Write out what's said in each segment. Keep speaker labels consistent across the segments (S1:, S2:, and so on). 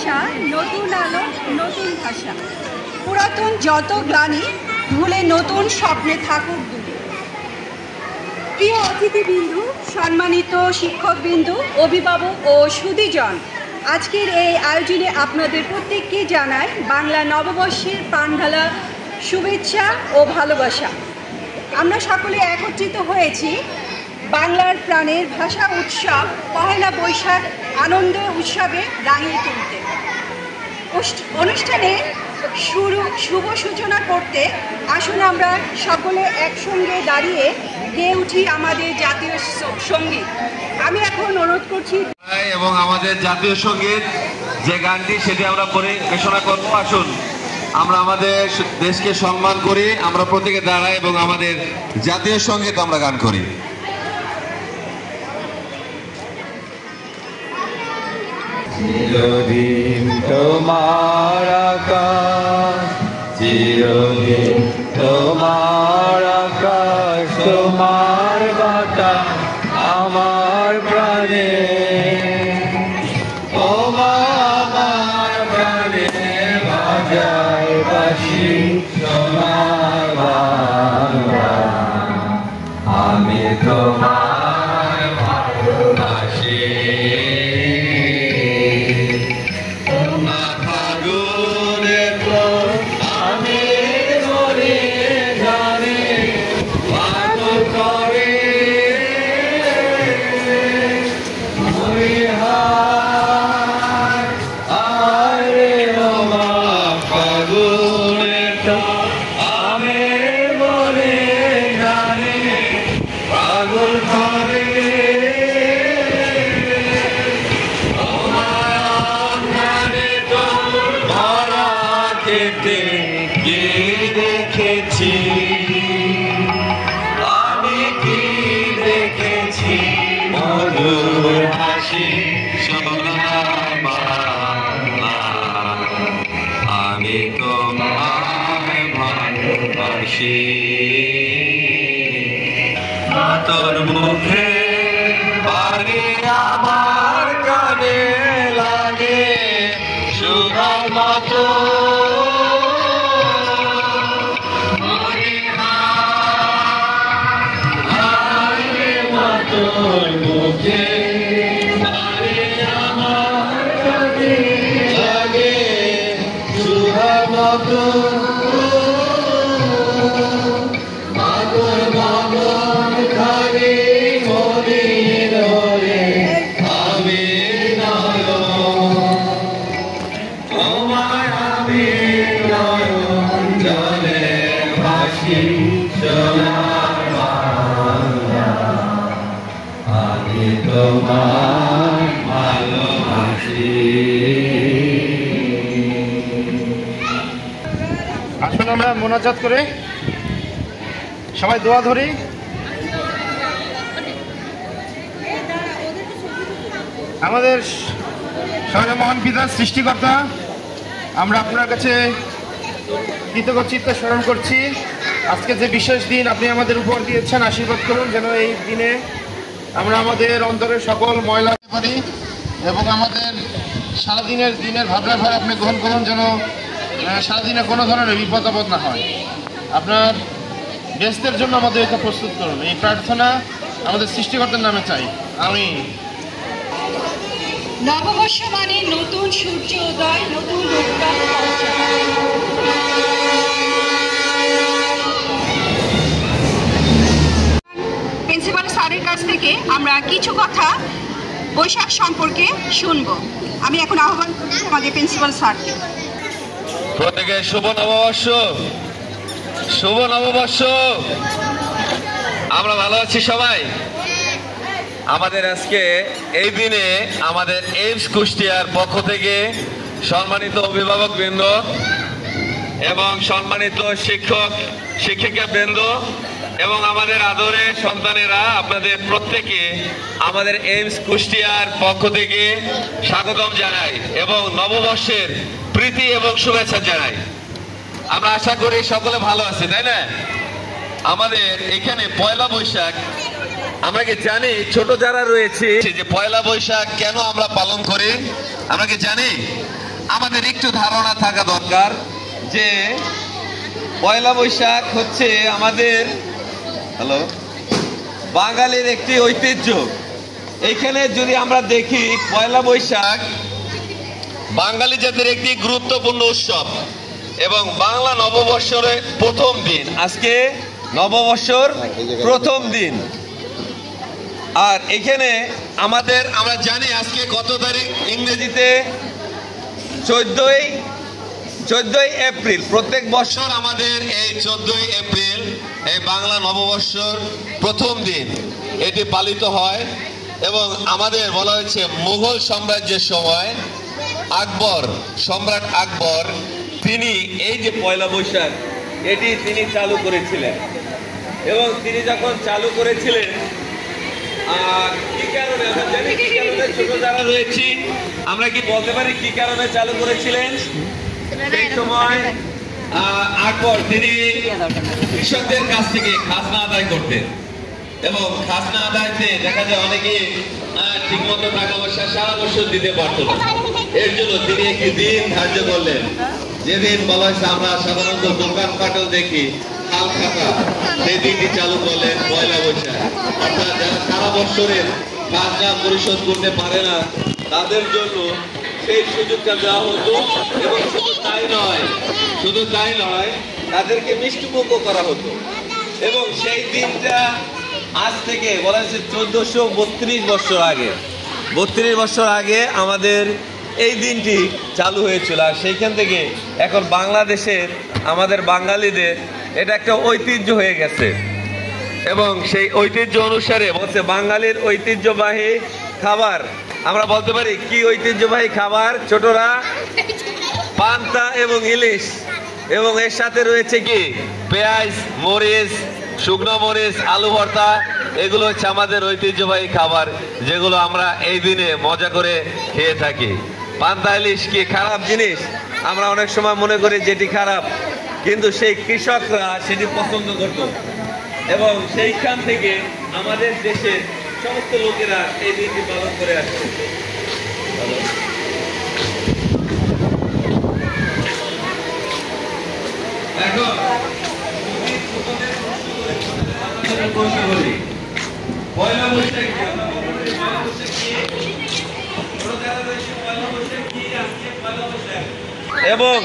S1: আশা, নতুন আলো, নতুন ভাষা। পুরাতন যত গ্লানি ভুলে নতুন স্বপ্নে থাকুক দূরে। প্রিয় অতিথিবৃন্দু, সম্মানিত শিক্ষকবৃন্দু, অভিভাবক ও সুধীজন, আজকের এই আয়োজনে আপনাদের প্রত্যেককে জানাই বাংলা নববর্ষের প্রাণঢালা শুভেচ্ছা ও ভালোবাসা। আমরা সকলে একত্রিত হয়েছি বাংলার প্রাণের ভাষা উৎসব পহেলা বৈশাখ আনন্দ উৎসবে রাঙিয়ে তুলতে। অনুষ্ঠানের শুভ সূচনা করতে আসুন আমরা সকলে একসঙ্গে দাঁড়িয়ে গেয়ে উঠি আমাদের জাতীয় সঙ্গীত। আমি এখন অনুরোধ করছি
S2: এবং আমাদের জাতীয় সঙ্গীত যে গানটি সেটি আমরা পরিবেশনা করব। আসুন আমরা আমাদের দেশকে সম্মান করি, আমরা প্রত্যেকে দাঁড়াই এবং আমাদের জাতীয় সঙ্গীত আমরা গান করি।
S3: চিরদিন তোমার আকাশ, চিরদিন তোমার আকাশ, তোমার বাতাস আমার প্রাণে, আমার প্রাণে বাজায় বাঁশি সোনার বাংলা। আমি তোমার ভালোবাসি। দেখেছি আমি, কি দেখেছি মধুর হাসি সোনার বাংলা। আমি তোমায় ভালোবাসি। তোর মুখে বাড়ি আমার কানে লাগে সুগার মতো। তোর মুখে বাড়ি আমার কানে লাগে সুগার মতো।
S4: আসুন আমরা মোনাজাত করে সবাই দোয়া ধরি। আমাদের সর্বমহান পিতা সৃষ্টিকর্তা, আমরা আপনার কাছে কৃতজ্ঞচিত্তে স্মরণ করছি। আজকে যে বিশেষ দিন আপনি আমাদের উপহার দিয়েছেন, আশীর্বাদ করুন যেন এই দিনে আমরা আমাদের অন্তরের সকল ময়লা পারি এবং আমাদের দিনের ভাবনা ভার আপনি গ্রহণ করুন, যেন সারাদিনে কোনো ধরনের বিপদ আপদ না হয়। আপনার ব্যস্তের জন্য আমাদের এটা প্রস্তুত করুন, এই প্রার্থনা আমাদের সৃষ্টিকর্তার নামে চাই। আমি
S1: নববর্ষ মানে নতুন সূর্য উদয়, নতুন প্রিন্সিপাল স্যারের কাছ থেকে আমরা কিছু কথা বৈশাখ সম্পর্কে শুনব। আমি এখন আহ্বান করছি আমাদের প্রিন্সিপাল স্যারকে।
S2: প্রত্যেকে শুভ নববর্ষ। শুভ নববর্ষ। আমরা ভালো আছি সবাই। আমাদের আজকে এই দিনে আমাদের এইমস কুষ্টিয়ার পক্ষ থেকে সম্মানিত অভিভাবক বৃন্দ এবং সম্মানিত শিক্ষক শিক্ষিকা বৃন্দ এবং আমাদের আদরের সন্তানেরা, আপনাদের প্রত্যেকে আমাদের এইমস কুষ্টিয়ার পক্ষ থেকে স্বাগতম জানাই এবং নববর্ষের প্রীতি এবং শুভেচ্ছা জানাই। আমরা আশা করি সকলে ভালো আছি, তাই না? আমাদের এখানে পয়লা বৈশাখ আমরা কি জানি, ছোট যারা রয়েছে যে পয়লা বৈশাখ কেন আমরা পালন করি আমরা কি জানি? আমাদের একটু ধারণা থাকা দরকার যে পয়লা বৈশাখ হচ্ছে আমাদের বাঙালির একটি ঐতিহ্য। এইখানে যদি আমরা দেখি পয়লা বৈশাখ বাঙালি জাতির একটি গুরুত্বপূর্ণ উৎসব এবং বাংলা নববর্ষের প্রথম দিন। আজকে নববর্ষর প্রথম দিন। আর এখানে আমরা জানি আজকে কত তারিখ, ইংরেজিতে 14ই এপ্রিল। প্রত্যেক বছর আমাদের এই 14ই এপ্রিল এই বাংলা নববর্ষর প্রথম দিন এটি পালিত হয়। এবং আমাদের বলা হয়েছে মুঘল সাম্রাজ্যের সময় সম্রাট আকবর তিনি এই যে পয়লা বৈশাখ এটি তিনি চালু করেছিলেন। এবং তিনি যখন চালু করেছিলেন কি কারণে, আমরা জানি কি কারণে, ছোট যারা রয়েছি আমরা কি বলতে পারি কি কারণে চালু করেছিলেন? সেই সময় আকবর তিনি কৃষকদের কাছ থেকে খাজনা আদায় করতেন এবং খাজনা আদায়তে দেখা যায় অনেকে ঠিক মতো টাকা পয়সা সারা বছর দিতে পারত না। এর জন্য তিনি একটি দিন ধার্য করলেন, যেদিন বলা হয়েছে আমরা সাধারণত দোকানপাটও দেখি হাল খাতা, সেই দিনটি চালু করলেন পয়লা বৈশাখ। অর্থাৎ যারা সারা বছরের খাজনা পরিশোধ করতে পারে না তাদের জন্য সেই সুযোগটা দেওয়া হতো। এবং শুধু তাই নয় তাদেরকে মিষ্টিমুখও করা হতো। এবং সেই দিনটা আজ থেকে বলা হচ্ছে 1432 বছর আগে আমাদের এই দিনটি চালু হয়েছিল। আর সেইখান থেকে এখন বাংলাদেশের আমাদের বাঙালিদের এটা একটা ঐতিহ্য হয়ে গেছে। এবং সেই ঐতিহ্য অনুসারে বলছে বাঙালির ঐতিহ্যবাহী খাবার, আমরা বলতে পারি কি ঐতিহ্যবাহী খাবার ছোটরা? পান্তা এবং ইলিশ। এবং এর সাথে রয়েছে কি পেঁয়াজ, মরিচ, শুকনো মরিচ, আলু ভর্তা। এগুলো হচ্ছে আমাদের ঐতিহ্যবাহী খাবার, যেগুলো আমরা এই দিনে মজা করে খেয়ে থাকি। পান্তা ইলিশ কি খারাপ জিনিস? আমরা অনেক সময় মনে করি যেটি খারাপ, কিন্তু সেই কৃষকরা সেটি পছন্দ করত। এবং সেইখান থেকে আমাদের দেশের সমস্ত লোকেরা এই দিনটি পালন করে আসছে। এখন পয়লা বৈশাখ এবং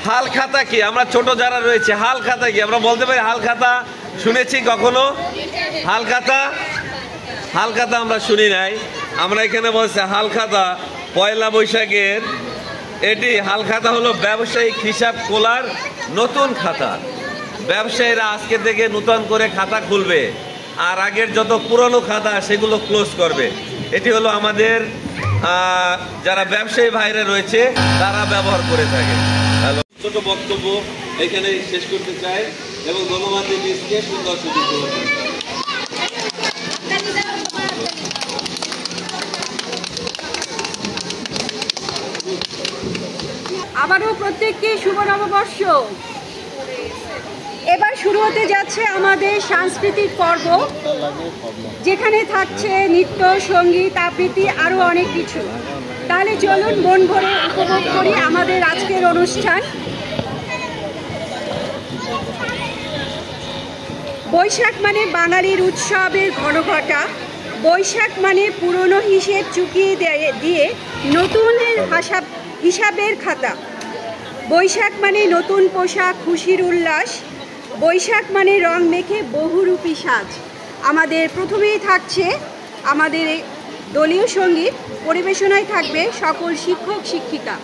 S2: হাল খাতা কি? আমরা ছোট যারা রয়েছে হাল খাতা কি আমরা বলতে পারি? হাল খাতা শুনেছি কখনো? হাল খাতা আমরা শুনি নাই। আমরা এখানে বলছি হাল খাতা পয়লা বৈশাখের এটি হাল খাতা হলো ব্যবসায়িক হিসাব খোলার নতুন খাতা। ব্যবসায়ীরা আজকে থেকে নতুন করে খাতা খুলবে আর আগের যত পুরনো খাতা সেগুলো ক্লোজ করবে। এটি হলো আমাদের যারা ব্যবসায়ী ভাইরা রয়েছে তারা ব্যবহার করে থাকে। ছোট বক্তব্য এখানে শেষ করতে চাই এবং ধন্যবাদ দিচ্ছি সুন্দর সুযোগ দেওয়ার জন্য।
S1: আবারও প্রত্যেককে শুভ নববর্ষ। এবার শুরু হতে যাচ্ছে আমাদের সাংস্কৃতিক পর্ব, যেখানে থাকছে নৃত্য, সঙ্গীত, আবৃত্তি, আরও অনেক কিছু। তাহলে চলুন মন ভরে উপভোগ করি আমাদের আজকের অনুষ্ঠান। বৈশাখ মানে বাঙালির উৎসবের ঘনঘটা। বৈশাখ মানে পুরনো হিসেব চুকিয়ে দিয়ে নতুনের হিসাবের খাতা। বৈশাখ মানে নতুন পোশাক, খুশির উল্লাস। বৈশাখ মানে রং মেখে বহুরূপী সাজ। আমাদের প্রথমেই থাকছে আমাদের দলীয় সঙ্গীত, পরিবেশনায় থাকবে সকল শিক্ষক শিক্ষিকা।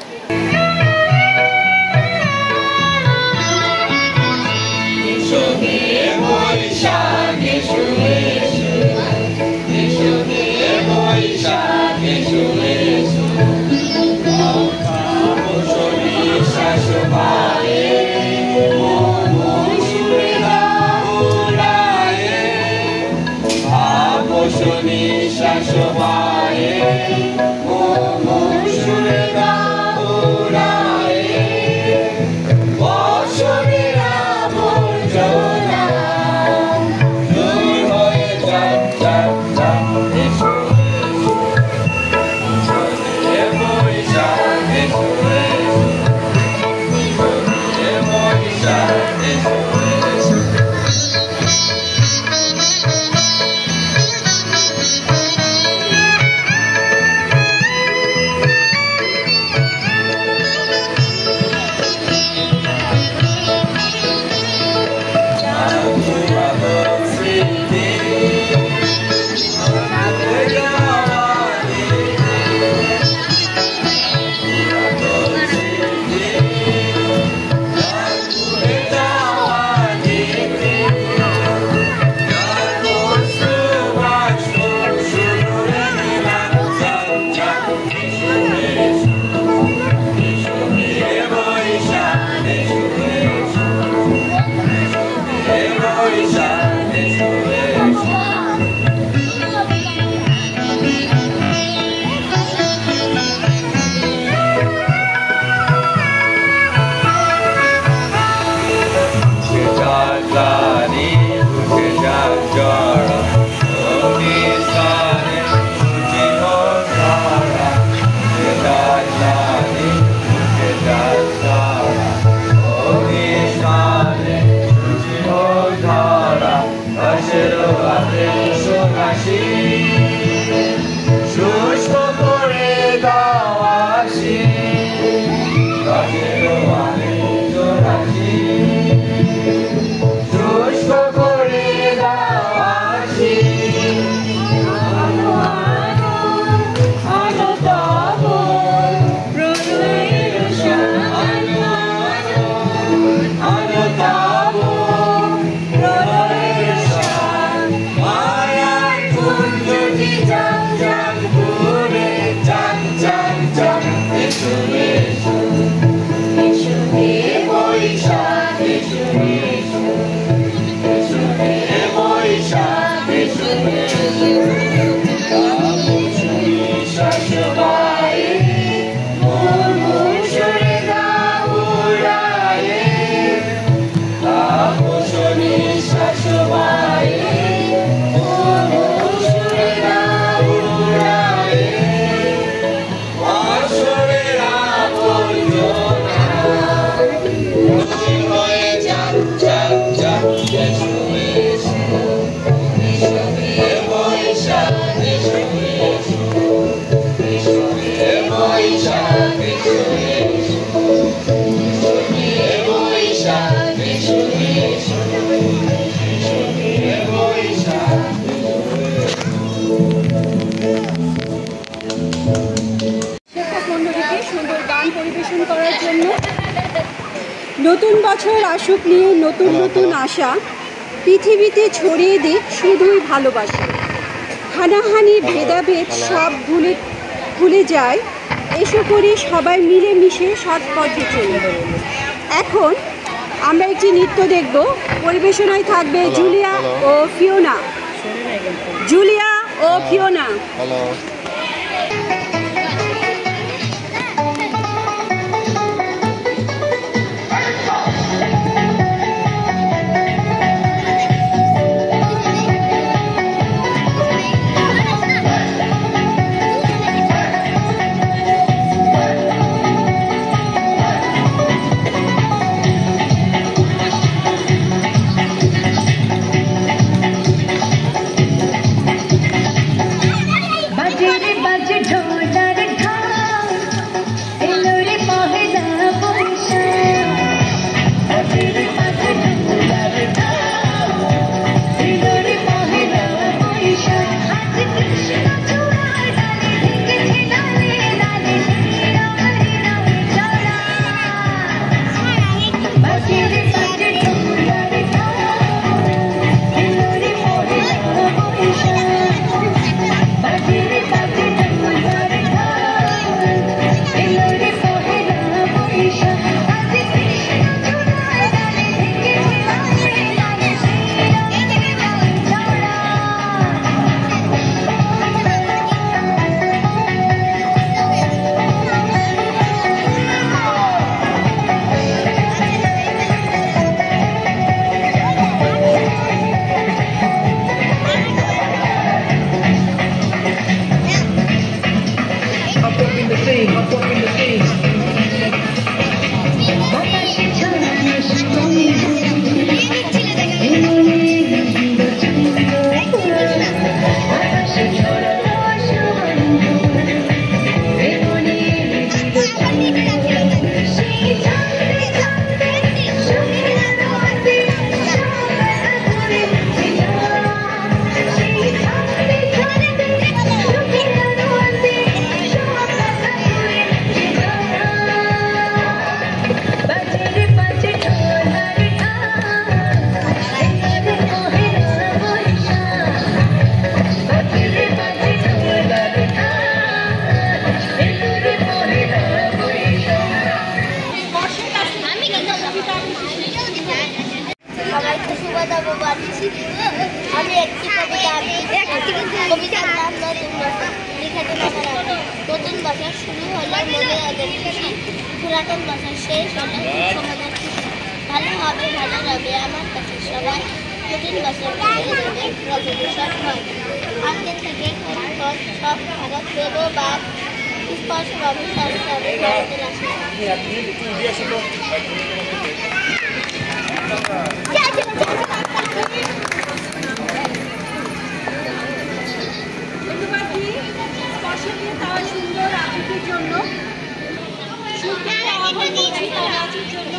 S1: সুন্দর গান পরিবেশন করার জন্য। নতুন বছর আসুক নিয়ে নতুন নতুন আশা, পৃথিবীতে ছড়িয়ে দিক শুধুই ভালোবাসা। হানাহানি ভেদাভেদ সব ভুলে যায়, এসো করি সবাই মিলেমিশে সৎ পথে চলি। এখন আমরা একটি নৃত্য দেখব, পরিবেশনায় থাকবে জুলিয়া ও ফিওনা। জুলিয়া ও ফিওনা।
S5: আমি একটি কবিতার নাম নতুন বছর লিখেছেন আমার আগে। নতুন বছর শুরু হলে মনে আগে খুশি, পুরাতন বছর শেষ হলে সমাধান খুশি। ভালো হবে ভালো হবে আমার কাছে সবাই, নতুন বছর ফিরে দেবে রজনীশ্বর হয়। আজকে থেকে সব খারাপ দেব বাদ, স্পর্শভাবে সরকারে ভারতের আসে।
S1: সুন্দর আবৃত্তির জন্য নাচের জন্য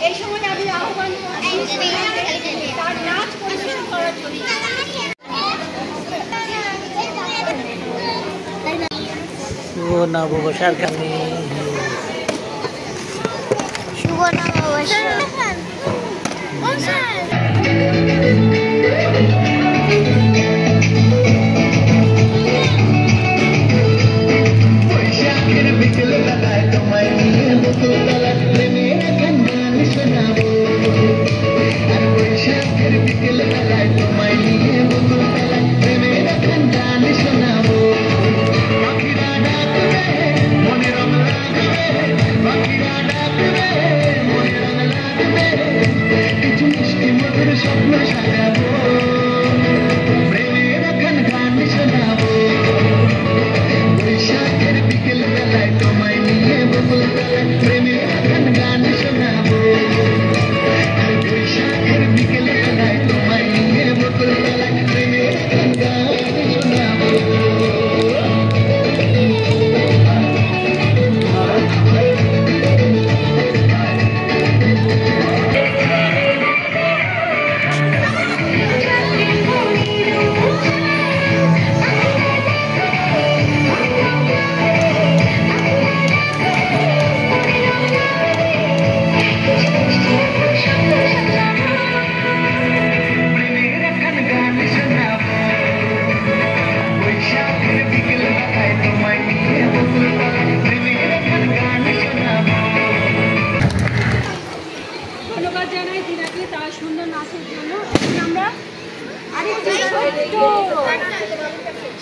S1: এই সময় আমি আহ্বান করছি তার নাচ পরিবেশন করার জন্য।
S6: শুভ নববর্ষের গানে
S5: শুভ নববর্ষ।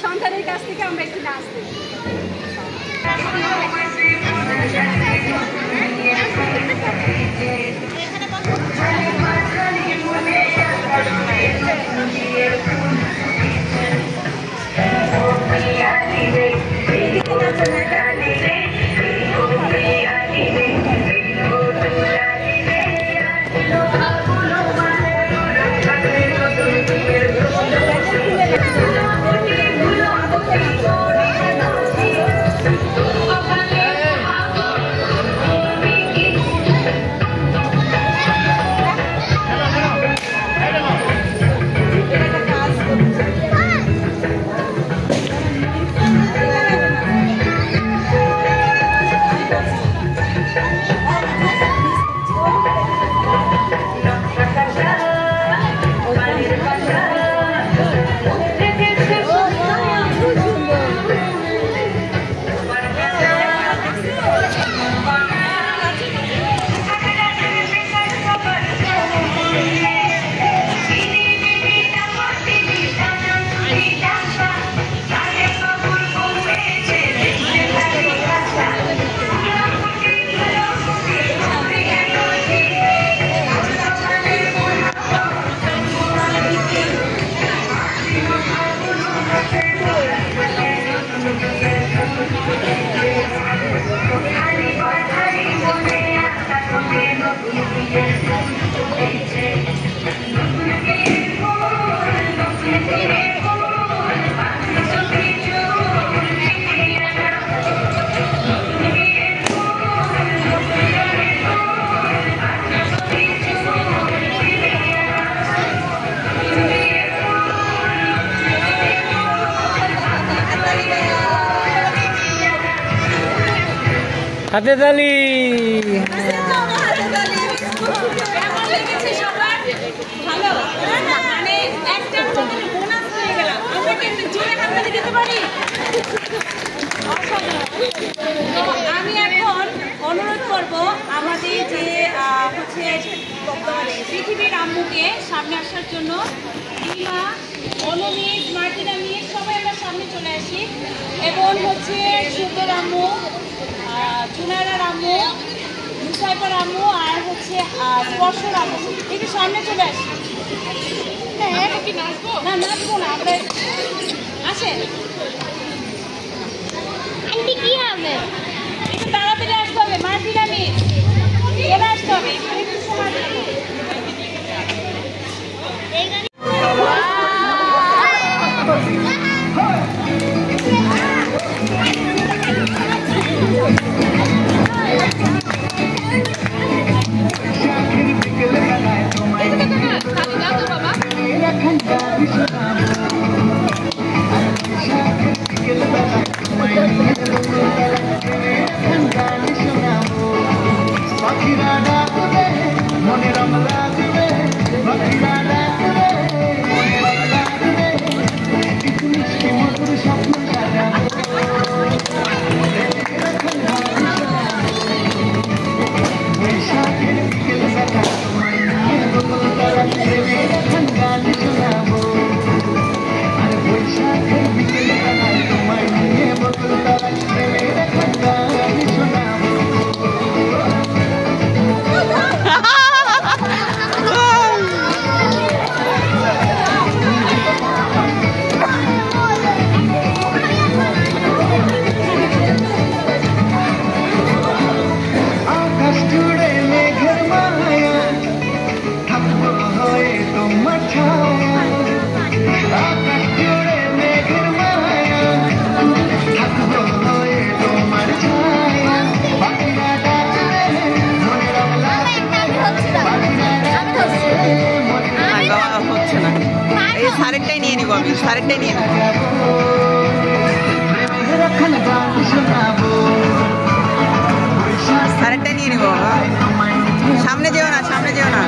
S1: সন্তানের কাছ থেকে আমরা একটু নাচ দিই।
S6: হাতে তালি।
S1: ভালো, মানে একটা বোনাস পেয়ে গেলাম। আমরা কি একটু জোরে হাততালি দিতে পারি? আমি এখন অনুরোধ করব আমাদের যে হচ্ছে পৃথিবীর আম্মুকে সামনে আসার জন্য। রিমা, অনুমিত, মার্টিনা মিস সবাই আমরা সামনে চলে আসি। এবং হচ্ছে সুন্দর আম্মু, জুনায়রার আম্মু, মুসাইফার আম্মু আর হচ্ছে স্পর্শর আম্মু একটু সামনে চলে আসি। না নাচবো না আমরা, আসেন।
S5: আন্টি কি হবে?
S1: একটু তাড়াতাড়ি আসতে হবে। মার্টিনা মিস চলে আসতে হবে, একটু সময় দেবো।
S7: সারেরটাই নিয়ে নিব আমি, সারেরটাই নিয়ে নিব। সারেরটাই নিয়ে নিব। সামনে যেও না, সামনে যেও না।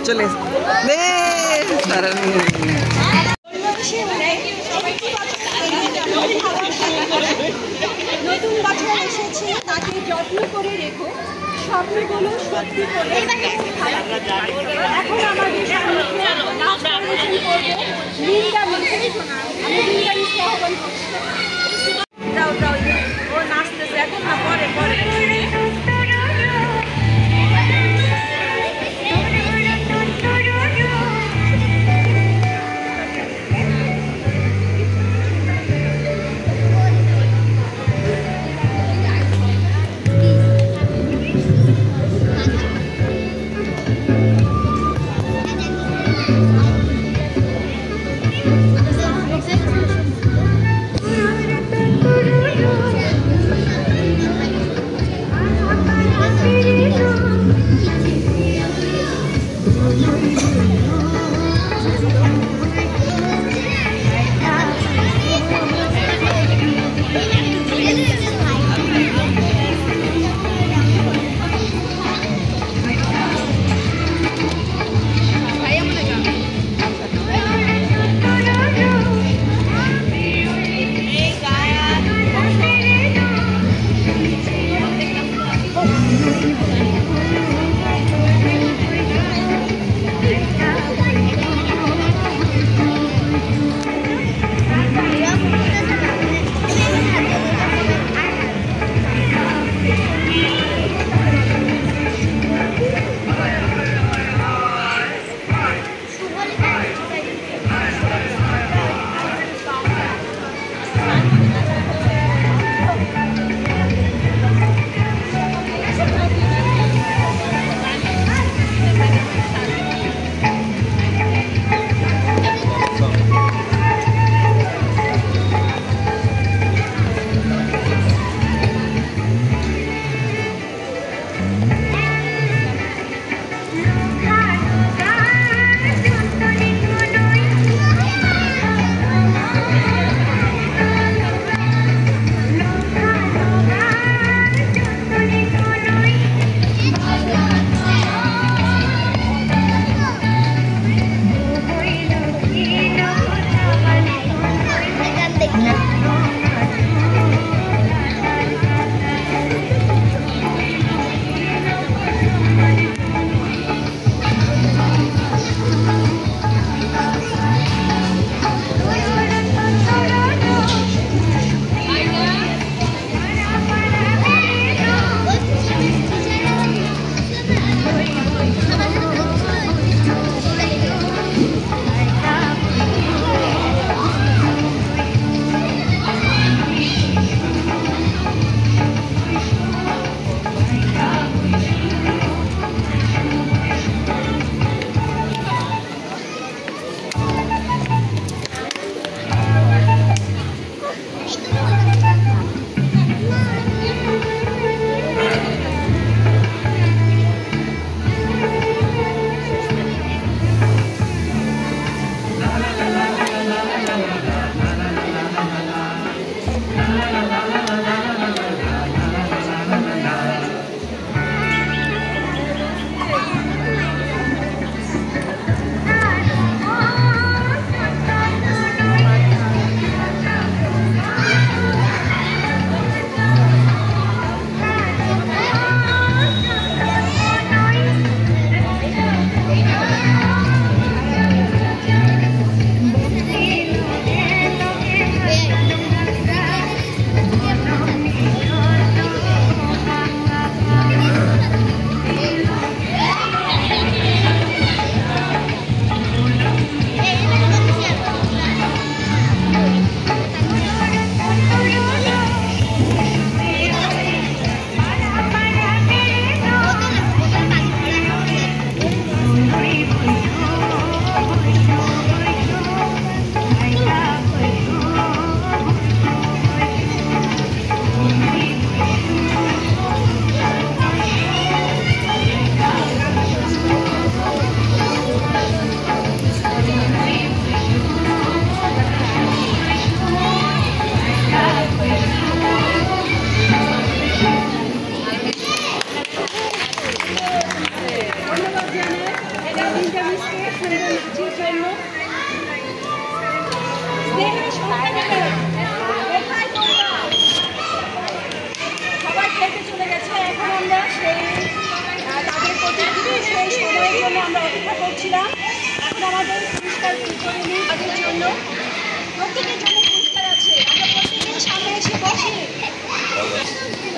S7: চলে
S1: নতুন বছর এসেছে, তাকে যত্ন করে রেখো, স্বপ্নগুলো সত্যি করে। এখন আমাদের সামনে লিন্ডা মিস, আমি লিন্ডা মিসকে আহ্বান করছি। যাও যাও, ও নাচতেছে এখন না, পরে পরে।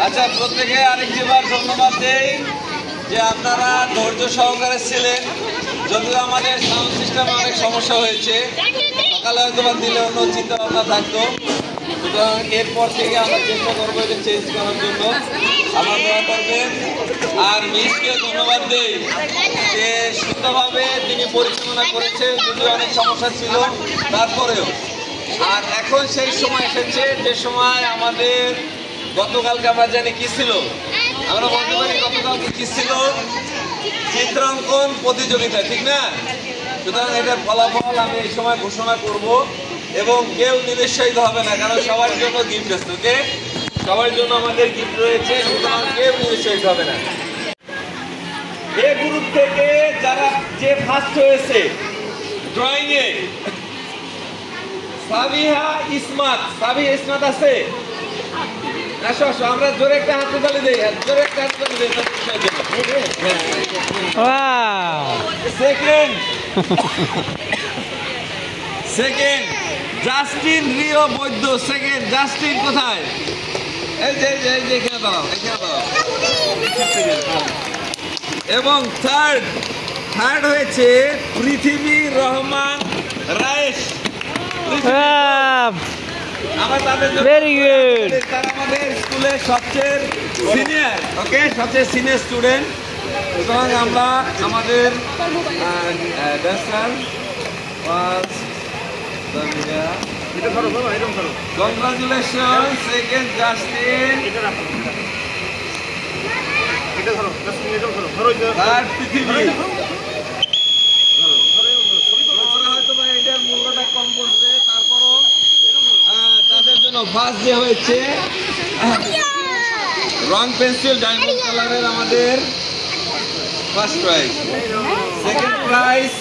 S2: আচ্ছা, প্রত্যেকে আরেকবার ধন্যবাদ দেই যে আপনারা ধৈর্য সহকারে ছিলেন। যদিও আমাদের সাউন্ড সিস্টেমে অনেক সমস্যা হয়েছে, সকালে হয়তো বা দিলে অন্য চিন্তা ভাবনা থাকতো, সুতরাং এরপর থেকে আমরা চেষ্টা করবো এটা চেঞ্জ করার জন্য। আমরা দোয়া করবেন। আর মিসকে ধন্যবাদ দেই যে সুন্দরভাবে তিনি পরিচালনা করেছেন, যদিও অনেক সমস্যা ছিল তারপরেও। আর এখন সেই সময় এসেছে যে সময় আমাদের গতকালকে আমরা জানি কি ছিল, আমরা বলতে পারি গতকালকে কি ছিল, চিত্রাঙ্কন প্রতিযোগিতা, ঠিক না? সুতরাং এটার ফলাফল আমি এই সময় ঘোষণা করব এবং কেউ নিরুৎসাহিত হবে না, কারণ সবার জন্য গিফট আছে। ওকে, সবার জন্য আমাদের গিফট রয়েছে, সুতরাং কেউ নিরুৎসাহিত হবে না। এই গ্রুপ থেকে যারা যে ফার্স্ট হয়েছে ড্রয়িং এ, সাবিহা ইসমাত, সাবিহা ইসমাত আছে? আসো আসো, আমরা জোরে একটা হাতে তালি দেই, জোরে একটা হাতে তালি দেই। সেকেন্ড জাস্টিন রিও বৈদ্য, সেকেন্ড। জাস্টিন কোথায়? এই যে এখানে দাঁড়াও, এখানে দাঁড়াও। এবং থার্ড হয়েছে পৃথিবী রহমান রায়েশ। আমরা তাদের ভেরি গুড, তারা আমাদের স্কুলের সবচেয়ে সিনিয়র, ওকে, সবচেয়ে সিনিয়র স্টুডেন্ট। সুতরাং আমরা আমাদের কংগ্রাচুলেশন সেকেন্ড জাস্টিন, থার্ড পৃথিবী। হয়তো বা এটার মূল্যটা কম পড়বে, তারপরও তাদের জন্য ফার্স্ট যে হয়েছে রং পেন্সিল ডায়মন্ড কালারের আমাদের first prize, second prize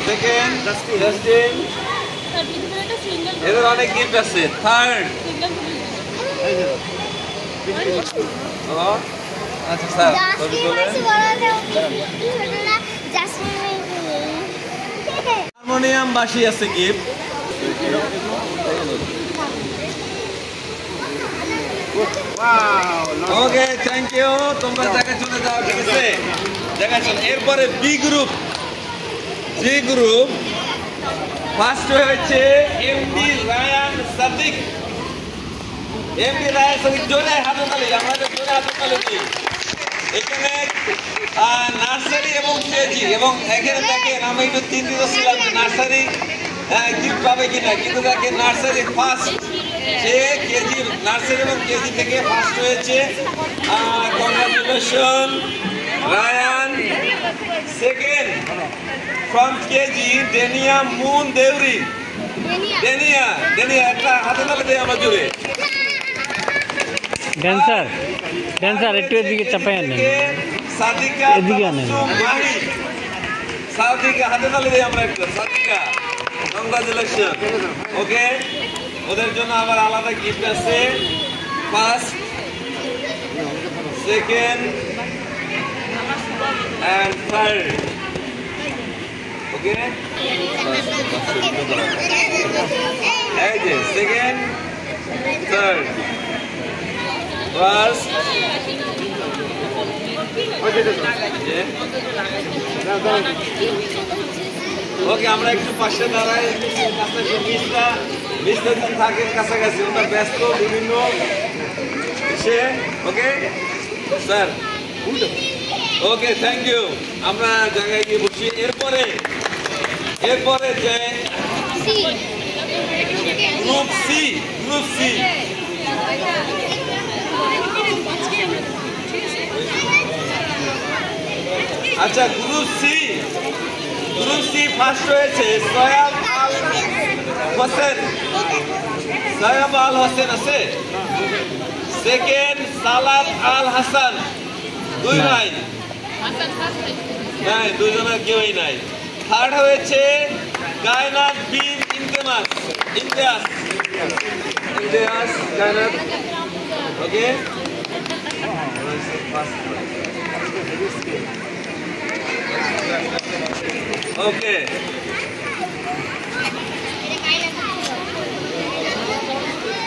S2: second Justin, এদের অনেক গিফট আছে। থার্ড আচ্ছা স্যার হারমোনিয়াম বাসি আছে গিফট। Okay, thank you. তোমরা জায়গায় চলে যাও, ঠিক আছে? জায়গায় চলে। এরপরে বি গ্রুপ ফার্স্ট হয়েছে এমডি রায়ান সাদিক। এমডি রায়ান সাদিক, জোরে হাতে তালি, আমাদের জোরে হাতে তালি দিই। এখানে নার্সারি এবং কেজি, এবং এখানে দেখেন আমি একটু চিন্তিত ছিলাম যে নার্সারি গিফট পাবে কিনা, কিন্তু দেখেন নার্সারি ফার্স্ট, সে কেজি, নার্সারি এবং কেজি থেকে ফার্স্ট হয়েছে। Congratulation Ryan. Second from KG Denia Moon Deuri. Denia একটা হাতে তালে দেয় আমার জুড়ে।
S6: ড্যান্সার একটু এদিকে চাপাই আনেন,
S2: সাদিকা
S6: এদিকে আনেন,
S2: সাদিকা হাতে তালে দেয় আমরা একটু। সাদিকা, কংগ্রাচুলেশন। ওকে, ওদের জন্য আবার আলাদা গিফট আছে। First, second and third. Okay? এই যে সেকেন্ড, থার্ড, ফার্স্ট। ওকে, আমরা একটু পাশে দাঁড়াই। মিস্টার থাকেন কাছাকাছি, ওটা ব্যস্ত বিভিন্ন বিষয়ে। Okay sir, okay, thank you. আমরা জায়গায় গিয়ে বসি। এরপরে যে গ্রুপ সি, আচ্ছা, গ্রুপ সি ফার্স্ট হয়েছে সয়াব আল হোসেন আছে। সেকেন্ড সালাদ আল হাসান, দুই ভাই নাই, দুজনের কেউই নাই। থার্ড হয়েছে কায়নাত বিন ইমতিয়াজ। কায়নাত, ওকে। ওকে,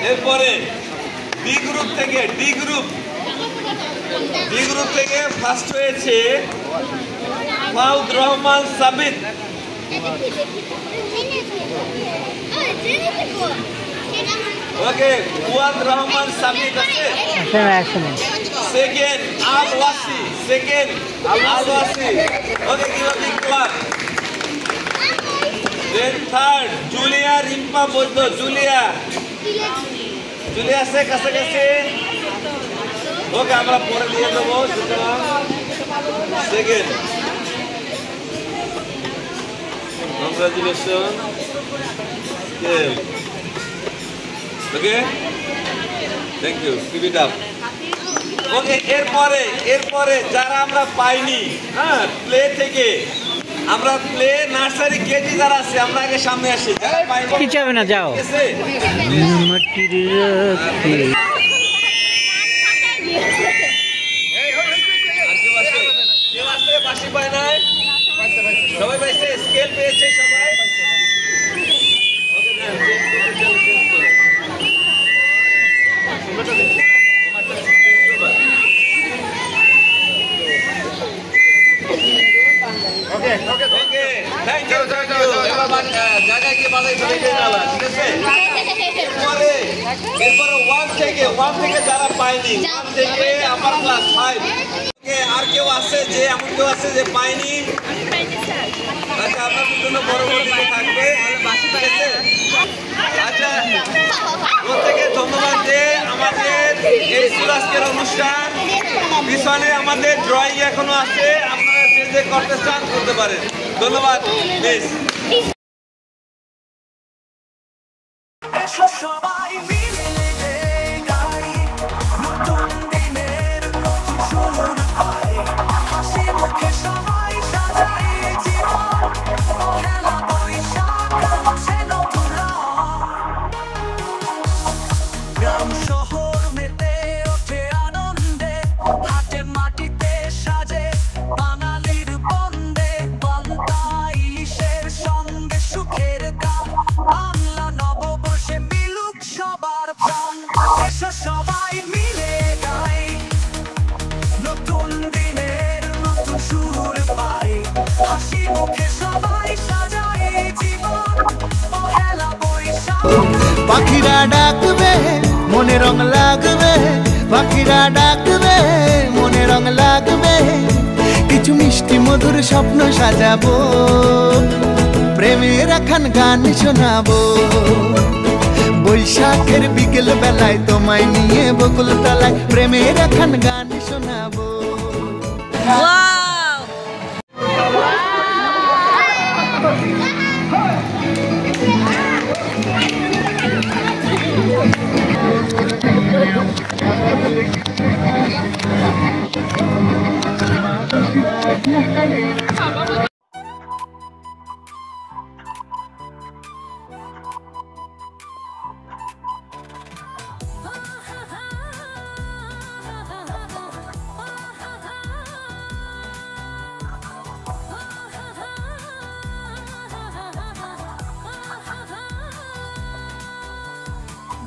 S2: এরপরে ডি গ্রুপ থেকে ফার্স্ট হয়েছে ফাউদ রহমান সাবিত। ওকে, ফুয়াদ রহমান সাবিত আছে। Second Al Wasi, okay, give a big clap. Then third Julia Rimpa Baidya, Julia আছে কাছাকাছি। ওকে, আমরা পরে দিয়ে দেবো। Second, congratulation. Okay, thank you, keep it up. Okay, এরপরে যারা আমরা পাইনি, হ্যাঁ, প্লে থেকে আমরা প্লে নার্সারি কেজি যারা আছে আমরা আগে সামনে আসি।
S6: কিছু হবে না, যাও।
S2: বাসি পায় নাই, সবাই পাইছে, স্কেল পেয়েছে সবাই। ওয়ান থেকে যারা পায়নি, ওয়ান থেকে আপার ক্লাস 5। আর কেউ আছে যে এমন কেউ আছে যে পায়নি? আচ্ছা, আপনাদের জন্য বড় দিকে থাকবে, ঠিক আছে? আচ্ছা, প্রত্যেকে ধন্যবাদ যে আমাদের এই আজকের অনুষ্ঠান পিছনে আমাদের ড্রয়িং এখনো আছে, আপনারা যে করতে চান করতে পারেন। ধন্যবাদ, প্লিজ।
S3: সবাই মিলে গাই নতুন দিনের নতুন শুরু হয়, হাসি মুখে সবাই সাজাই জীবন, খেলা বৈশাখ আছে নতুন গ্রাম শহর মেতে ওঠে আনন্দে, হাটে মাটিতে সাজে বাঙালির বন্দে, বান্তা ইলিশের সঙ্গে সুখের গান, বাংলা নববর্ষে মিলুক সবার প্রাণ, এসো সবাই মিলে গাই নতুন দিনের নতুন সুর পাই, হাসি মুখে সবাই সাজাই জীবন, পহেলা বৈশাখ।
S8: পাখিরা ডাকবে মনে রং লাগবে, পাখিরা ডাকবে মনে রং লাগবে, কিছু মিষ্টি মধুর স্বপ্ন সাজাবো, প্রেমের এখন গান শোনাবো, বৈশাখের বিকেল বেলায় তোমায় নিয়ে বকুল তলায় প্রেমের এখন গান শোনাবো।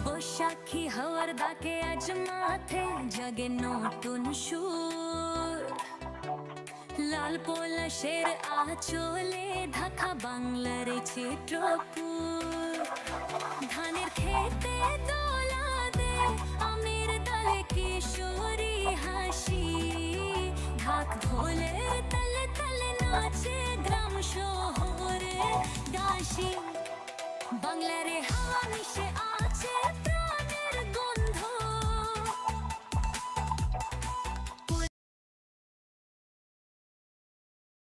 S9: বৈশাখী হওয়ার ডাকে আজ মাঠে জাগে নতুন সুর, লাল পলাশের আঁচলে ঢাকা বাংলার চিত্রপুর, ধানের খেতে দোলা দে আমের ডালে কিশোরী হাসি, ঢাক ঢোলের তালে তালে নাচে গ্রাম শহরে দাসী, বাংলারে হাওয়া মিশে